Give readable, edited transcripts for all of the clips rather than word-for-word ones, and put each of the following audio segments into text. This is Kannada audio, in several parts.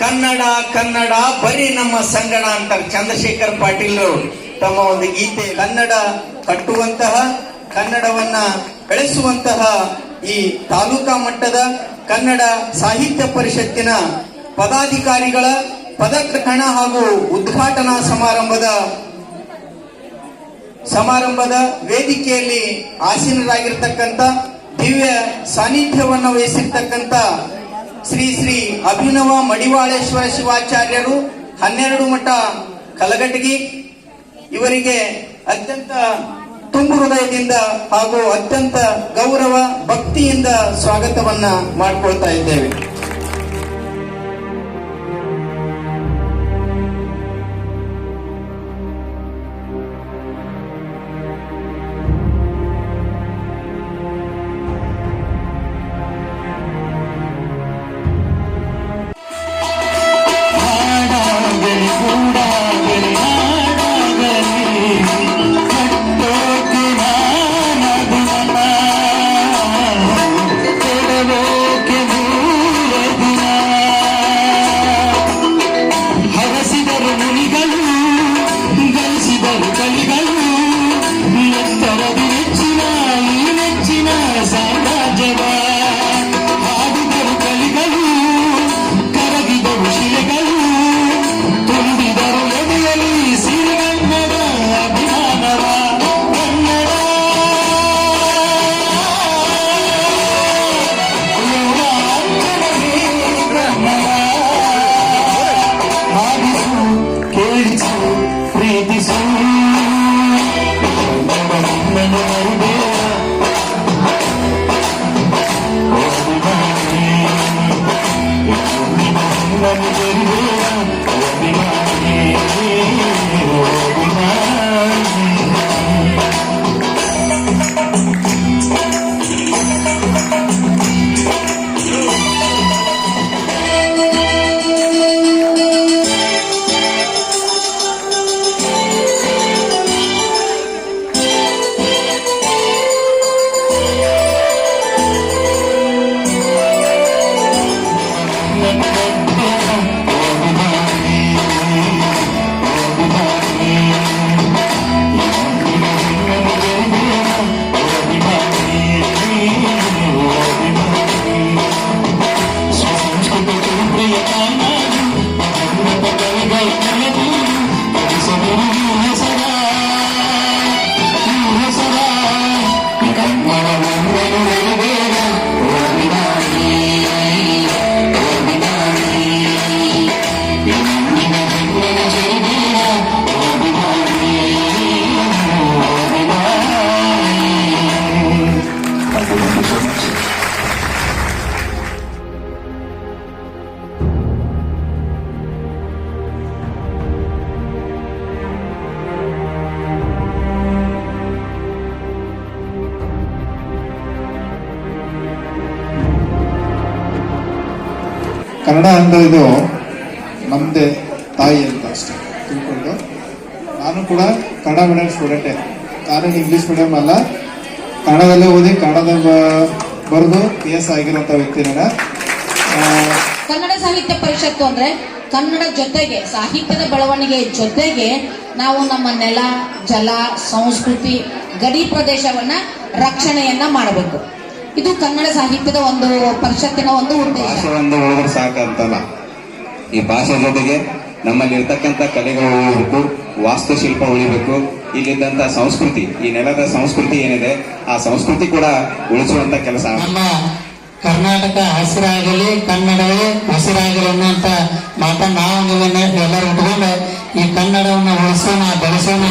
ಕನ್ನಡ ಕನ್ನಡ ಬರೀ ನಮ್ಮ ಸಂಗಡ ಅಂತಾರೆ ಚಂದ್ರಶೇಖರ್ ಪಾಟೀಲ್ ತಮ್ಮ ಒಂದು ಗೀತೆ. ಕನ್ನಡ ಕಟ್ಟುವಂತಹ, ಕನ್ನಡವನ್ನ ಬೆಳೆಸುವಂತಹ ಈ ತಾಲೂಕಾ ಮಟ್ಟದ ಕನ್ನಡ ಸಾಹಿತ್ಯ ಪರಿಷತ್ತಿನ ಪದಾಧಿಕಾರಿಗಳ ಪದಗ್ರಹಣ ಹಾಗೂ ಉದ್ಘಾಟನಾ ಸಮಾರಂಭದ ವೇದಿಕೆಯಲ್ಲಿ ಆಸೀನರಾಗಿರ್ತಕ್ಕಂಥ ದಿವ್ಯ ಸಾನ್ನಿಧ್ಯವನ್ನು ವಹಿಸಿರ್ತಕ್ಕಂಥ ಶ್ರೀ ಶ್ರೀ ಅಭಿನವ ಮಡಿವಾಳೇಶ್ವರ ಶಿವಾಚಾರ್ಯರು 12 ಮಠ ಕಲಘಟಗಿ ಇವರಿಗೆ ಅತ್ಯಂತ ತುಂಬು ಹೃದಯದಿಂದ ಹಾಗೂ ಅತ್ಯಂತ ಗೌರವ ಭಕ್ತಿಯಿಂದ ಸ್ವಾಗತವನ್ನ ಮಾಡಿಕೊಳ್ತಾ ಇದ್ದೇವೆ. ಕನ್ನಡ ಅಂದ್ರೆ ಇದು ನಮ್ಮದೇ ತಾಯಿ ಅಂತ ಅಷ್ಟೇ ತಿಳ್ಕೊಂಡು. ನಾನು ಕೂಡ ಕನ್ನಡ ಮೀಡಿಯಂ ಸ್ಟೂಡೆಂಟೇ. ನಾನು ಇಂಗ್ಲೀಷ್ ಮೀಡಿಯಂ ಅಲ್ಲ, ಕನ್ನಡದಲ್ಲೇ ಓದಿ ಕನ್ನಡದ ಬರೆದು PS ಆಗಿರೋಂಥ ವ್ಯಕ್ತಿ ನಾನು. ಕನ್ನಡ ಸಾಹಿತ್ಯ ಪರಿಷತ್ತು ಅಂದ್ರೆ ಕನ್ನಡ ಜೊತೆಗೆ ಸಾಹಿತ್ಯದ ಬೆಳವಣಿಗೆ ಜೊತೆಗೆ ನಾವು ನಮ್ಮ ನೆಲ, ಜಲ, ಸಂಸ್ಕೃತಿ, ಗಡಿ ಪ್ರದೇಶವನ್ನ ರಕ್ಷಣೆಯನ್ನ ಮಾಡಬೇಕು. ಇದು ಕನ್ನಡ ಸಾಹಿತ್ಯದ ಒಂದು ಪರಿಷತ್ತಿನ ಒಂದು ಉದ್ದೇಶ. ಭಾಷೆ ಒಂದು ಉಳಿದ್ರೆ ಸಾಕಂತಲ್ಲ, ಈ ಭಾಷೆ ಜೊತೆಗೆ ನಮ್ಮಲ್ಲಿ ಇರ್ತಕ್ಕಂಥ ಕಲೆಗಳು ಉಳಿಬೇಕು, ವಾಸ್ತುಶಿಲ್ಪ ಉಳಿಬೇಕು, ಇಲ್ಲಿದ್ದಂತ ಸಂಸ್ಕೃತಿ, ಈ ನೆಲದ ಸಂಸ್ಕೃತಿ ಏನಿದೆ ಆ ಸಂಸ್ಕೃತಿ ಕೂಡ ಉಳಿಸುವಂತ ಕೆಲಸ. ನಮ್ಮ ಕರ್ನಾಟಕ ಹಸಿರಾಗಲಿ, ಕನ್ನಡವೇ ಹಸಿರಾಗಲಿ ಅನ್ನುವಂತ ಮಾತನ್ನ ನಾವು ನೀವನ್ನ ಎಲ್ಲರೂ ಇಟ್ಕೊಂಡು ಈ ಕನ್ನಡವನ್ನು ಉಳಿಸೋಣ, ಬೆಳೆಸೋಣ.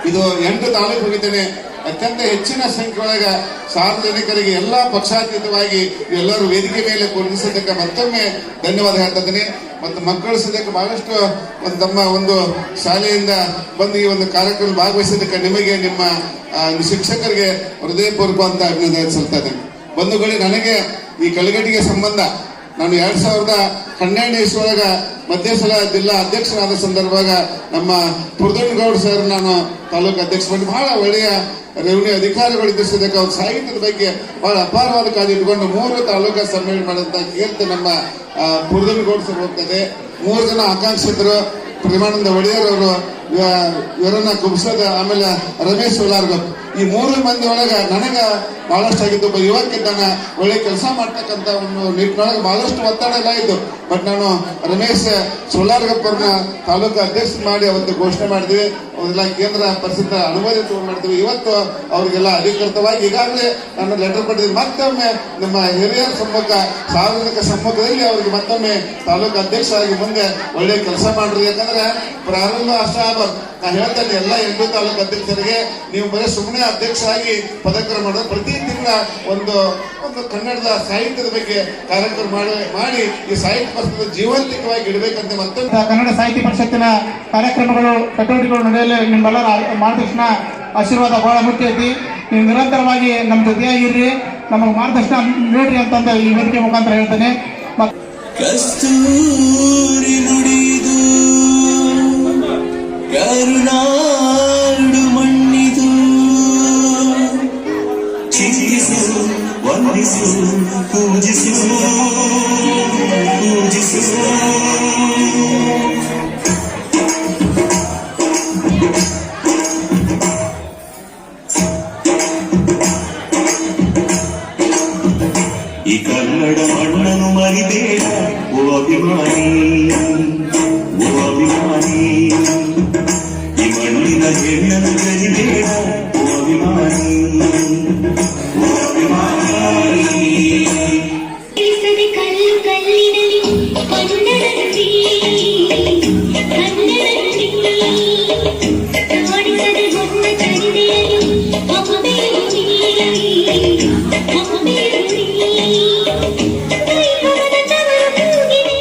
ಇದು 8 ತಾಲೂಕು ಹೋಗಿದ್ದೇನೆ. ಅತ್ಯಂತ ಹೆಚ್ಚಿನ ಸಂಖ್ಯೆಯೊಳಗೆ ಸಾರ್ವಜನಿಕರಿಗೆ ಎಲ್ಲಾ ಪಕ್ಷಾತೀತವಾಗಿ ಎಲ್ಲರೂ ವೇದಿಕೆ ಮೇಲೆ ಕುಳಿಸಿದ್ದಕ್ಕೆ ಮತ್ತೊಮ್ಮೆ ಧನ್ಯವಾದ ಹೇಳ್ತಾ ಇದ್ದೀನಿ. ಮತ್ತು ಮಕ್ಕಳು ಸದ್ಯಕ್ಕೆ ಬಹಳಷ್ಟು ತಮ್ಮ ಒಂದು ಶಾಲೆಯಿಂದ ಬಂದು ಈ ಒಂದು ಕಾರ್ಯಕ್ರಮ ಭಾಗವಹಿಸಿದ್ದಕ್ಕೆ ನಿಮಗೆ ನಿಮ್ಮ ಶಿಕ್ಷಕರಿಗೆ ಹೃದಯಪೂರ್ವಕ ಅಭಿನಂದನೆ ಸಲ್ಲಿಸ್ತಾ ಇದ್ದೀನಿ. ಬಂಧುಗಳೇ, ನನಗೆ ಈ ಕಲಘಟಗಿಗೆ ಸಂಬಂಧ ನಾನು 2012 ಇಸ್ವಿಯೊಳಗ ಮಧ್ಯಸ್ಥಳ ಜಿಲ್ಲಾ ಅಧ್ಯಕ್ಷರಾದ ಸಂದರ್ಭದಾಗ ನಮ್ಮ ಪುರ್ದಣ್ಣಗೌಡ ಸರ್ ನಾನು ತಾಲೂಕು ಅಧ್ಯಕ್ಷ ಮಾಡಿ ಬಹಳ ಒಳ್ಳೆಯ ರೆವಿನ್ಯೂ ಅಧಿಕಾರಿಗಳು ಇದ್ದಿದ್ದಕ್ಕೆ ಅವ್ರ ಸಾಹಿತ್ಯದ ಬಗ್ಗೆ ಬಹಳ ಅಪಾರವಾದ ಕಾಳಜಿ ಇಟ್ಕೊಂಡು 3 ತಾಲೂಕಾ ಸಮ್ಮೇಳನ ಮಾಡಿದಂತ ಕೀರ್ತಿ ನಮ್ಮ ಪುರ್ದಣ್ಣಗೌಡ ಸರ್ ಹೋಗ್ತದೆ. 3 ಜನ ಆಕಾಂಕ್ಷಿತರು, ಪ್ರೇಮಾನಂದ ಒಡೆಯರ್ ಅವರು, ಇವರನ್ನ ಕುಬ್ಸದ, ಆಮೇಲೆ ರಮೇಶ್ ಉಲಾರ್ಗಪ್, ಈ 3 ಮಂದಿ ಒಳಗ ನನಗ ಬಹಳಷ್ಟು ಆಗಿದ್ದು. ಒಬ್ಬ ಯುವಕಿದ್ದಾನ, ಒಳ್ಳೆ ಕೆಲಸ ಮಾಡ್ತಕ್ಕಂಥ ಒಂದು ನಿಟ್ಟಿನೊಳಗೆ ಬಹಳಷ್ಟು ಒತ್ತಡ ಎಲ್ಲ ಇದ್ದು. ಬಟ್ ನಾನು ರಮೇಶ್ ಸೋಲಾರ್ಗಪ್ಪ ಅವ್ರನ್ನ ತಾಲೂಕು ಅಧ್ಯಕ್ಷ ಮಾಡಿ ಅವತ್ತು ಘೋಷಣೆ ಮಾಡಿದ್ವಿ. ಅವರೆಲ್ಲ ಕೇಂದ್ರ ಪರಿಷತ್ ಅನುಮೋದಿತ ಮಾಡಿದ್ವಿ. ಇವತ್ತು ಅವರಿಗೆಲ್ಲ ಅಧಿಕೃತವಾಗಿ ಈಗಾಗಲೇ ನಾನು ಲೆಟರ್ ಪಡೆದಿದ್ದೀನಿ. ಮತ್ತೊಮ್ಮೆ ನಮ್ಮ ಹಿರಿಯರ ಸಮ್ಮುಖ, ಸಾರ್ವಜನಿಕ ಸಮ್ಮುಖದಲ್ಲಿ ಅವರಿಗೆ ಮತ್ತೊಮ್ಮೆ ತಾಲೂಕು ಅಧ್ಯಕ್ಷರಾಗಿ ಮುಂದೆ ಒಳ್ಳೆ ಕೆಲಸ ಮಾಡ್ರಿ. ಯಾಕಂದ್ರೆ ಪ್ರಾರಂಭ ಅಷ್ಟ ನಾ ಹೇಳ್ತೇನೆ ಎಲ್ಲ 8 ತಾಲೂಕು ಅಧ್ಯಕ್ಷರಿಗೆ, ನೀವು ಬರೀ ಸುಮ್ಮನೆ ಅಧ್ಯಕ್ಷರಾಗಿ ಪದಕ್ರಮ ಮಾಡೋದು, ಪ್ರತಿ ತಿಂಗಳ ಒಂದು ಕನ್ನಡದ ಸಾಹಿತ್ಯದ ಬಗ್ಗೆ ಕಾರ್ಯಕ್ರಮ ಮಾಡಿ ಈ ಸಾಹಿತ್ಯ ಪರಿಷತ್ ಜೀವಂತಿಕವಾಗಿ ಇಡಬೇಕಂತ ಮತ್ತೊಮ್ಮೆ ಕನ್ನಡ ಸಾಹಿತ್ಯ ಪರಿಷತ್ತಿನ ಕಾರ್ಯಕ್ರಮಗಳು, ಚಟುವಟಿಕೆಗಳು ನಡೆಯಲು ನಿಮ್ಮೆಲ್ಲರ ಮಾರ್ಗದರ್ಶನ ಆಶೀರ್ವಾದ ಬಹಳ ಮುಖ್ಯ ಐತಿ. ನೀವು ನಿರಂತರವಾಗಿ ನಮ್ಮ ಜೊತೆಯಾಗಿರ್ರಿ, ನಮಗೆ ಮಾರ್ಗದರ್ಶನ ನೀಡ್ರಿ ಅಂತಂದು ಈ ವೇದಿಕೆ ಮುಖಾಂತರ ಹೇಳ್ತೇನೆ. ಕಸ್ತೂರಿ ನುಡಿದು ಕರುನಾಡು ಮಣ್ಣಿದು, ಚಿಂತಿಸು, ವಂದಿಸು, ಪೂಜಿಸು, ಪೂಜಿಸು. ಈ ಕನ್ನಡ ಮಣ್ಣನ್ನು ಮರಿಬೇಡ ಓ ಅಭಿಮಾನಿ, ಓ ಅಭಿಮಾನಿ. ಈ ಮಣ್ಣಿನ ಹೆಣ್ಣನ್ನು ಕರಿಬೇಡ ಓ ಅಭಿಮಾನಿ, ಓ ಅಭಿಮಾನಿ. ಕಲ್ಲು ಕಲ್ಲಿನಲ್ಲಿ ಕನ್ನಡಂತಿ, ಕನ್ನಡಂತಿ ನೋಡಿಸದೆ ಹೊನ್ನ ಚರಿದೆಯಲು ಒಮ್ಮಬೇಡಿ, ಒಮ್ಮಬೇಡಿ. ವೈಭವದ ತವರ ಕೂಗಿದೆ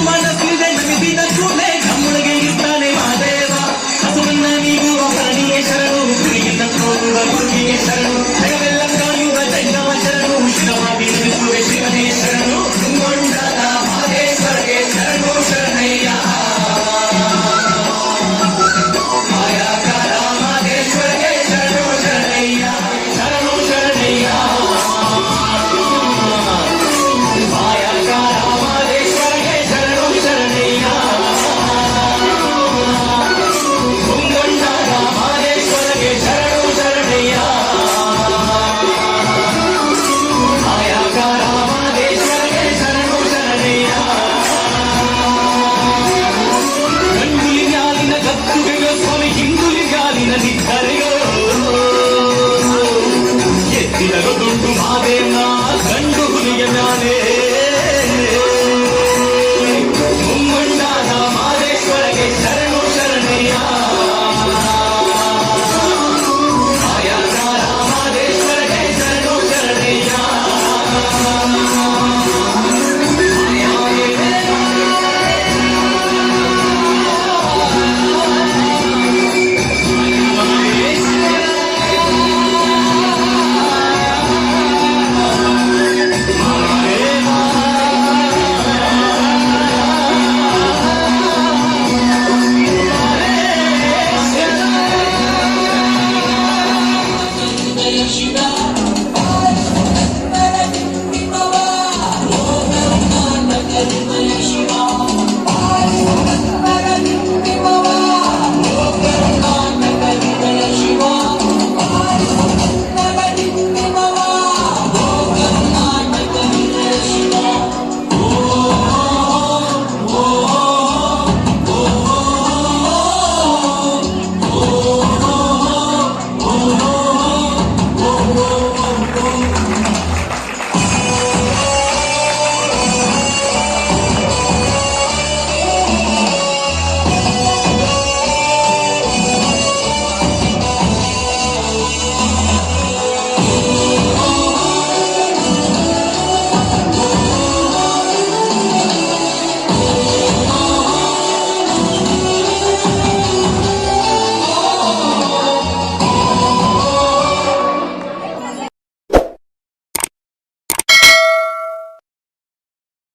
ಮನಸ್ಸಿದೆ ನಮಿಸಿದ ಕೂಡಲೇ ನಮ್ಮೊಳಗೆ ಇರ್ತಾನೆ ಮಹಾದೇವ. ಹಸುವನ್ನ ನೀವು ದುರ್ಗಿಗೆ ಶರಣು ಜಗವೆಲ್ಲ ಕಾಯುವ ಜೈನವ ಶರಣು ಶಿರವಾಗಿ ನಿಲ್ಲಿಸುವೆ ಶಿವನೇ ಶರಣು ತುಂಗೊಂಡದ ಮಹದೇಶ್ವರಗೆ ಶರಣು ಶರಣಯ್ಯ ಮಾಯಾಕಾರ ಮಹದೇಶ್ವರಗೆ ಶರಣು ಶರಣಯ್ಯ ಶರಣು ಶರಣಯ್ಯ ಮಾಯಾಕಾರ ಮಹದೇಶ್ವರಗೆ ಶರಣು ಶರಣಯ್ಯ ತುಂಗೊಂಡದ ಮಹದೇಶ್ವರಗೆ ಶರಣು ಶರಣಯ್ಯ ಮಾಯಾಕಾರ ಮಹದೇಶ್ವರಗೆ ಶರಣು ಶರಣಯ್ಯ ಗಂಡುಲಿಗಾಲಿನ ಗದ್ದುಗೆಯೋ ಸ್ವಾಮಿ ಹಿಂದುಲಿಗಾಲಿನ ನಿಕ್ಕರೆಯೋ ಎತ್ತಿದರು ದುಡ್ಡು ಮಾದೇವ